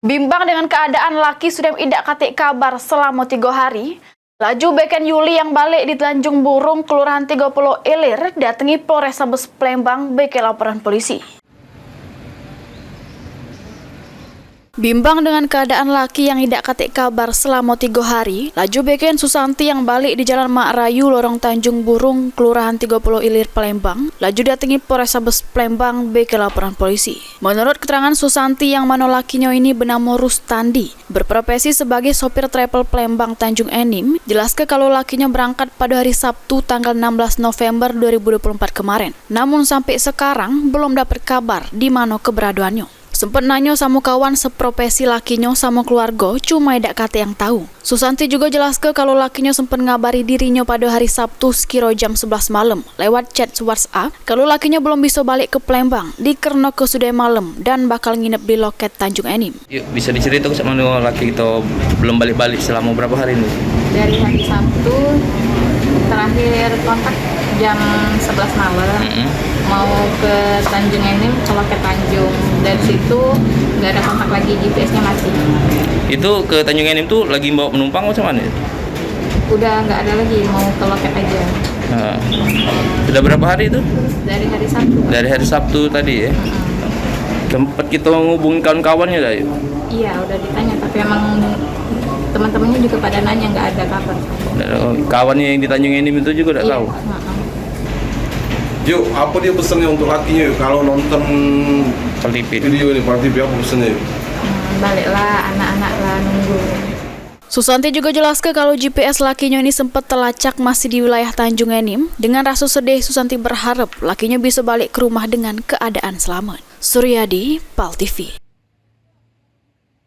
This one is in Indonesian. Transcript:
Bimbang dengan keadaan laki sudah tidak katik kabar selama 3 hari, laju beken Yuli yang balik di Tanjung Burung, Kelurahan 30 Ilir, datangi Polrestabes Palembang beken laporan polisi. Bimbang dengan keadaan laki yang tidak katik kabar selama 3 hari, laju beken Susanti yang balik di Jalan Mak Rayu, Lorong Tanjung Burung, Kelurahan 30 Ilir, Palembang, laju datangi Polrestabes Palembang beken laporan polisi. Menurut keterangan Susanti yang mana lakinya ini bernama Rustandi, berprofesi sebagai sopir travel Palembang Tanjung Enim, jelaskan kalau lakinya berangkat pada hari Sabtu tanggal 16 November 2024 kemarin. Namun sampai sekarang belum dapat kabar di mana keberadaannya. Sempat nanya sama kawan seprofesi lakinya sama keluarga, cuma tidak kata yang tahu. Susanti juga jelaskan kalau lakinya sempat ngabari dirinya pada hari Sabtu sekira jam 11 malam lewat chat WhatsApp kalau lakinya belum bisa balik ke Palembang karena sudah malam dan bakal nginep di loket Tanjung Enim. Yuk, bisa diceritakan sama laki itu belum balik-balik selama berapa hari ini? Dari hari Sabtu terakhir kontak jam 11 malam. Mau ke Tanjung Enim, ke loket Tanjung. Dari situ nggak ada kontak lagi, GPS-nya masih. Itu ke Tanjung Enim tuh lagi bawa penumpang macam mana? Udah nggak ada lagi, mau ke loket aja. Nah, sudah berapa hari itu? Dari hari Sabtu. Dari hari Sabtu tadi ya? Tempat kita ngubungin kawan-kawannya dah yuk? Iya, udah ditanya, tapi emang teman-temannya juga pada nanya nggak ada kabar. Kawannya yang di Tanjung Enim itu juga tidak tahu? Yuk, apa dia pesannya untuk lakinya yuk? Kalau nonton video ini, Pak TV apa pesannya yuk? Baliklah, anak-anak lah nunggu. Susanti juga jelaskan kalau GPS lakinya ini sempat terlacak masih di wilayah Tanjung Enim. Dengan rasa sedih, Susanti berharap lakinya bisa balik ke rumah dengan keadaan selamat. Suryadi, PAL TV.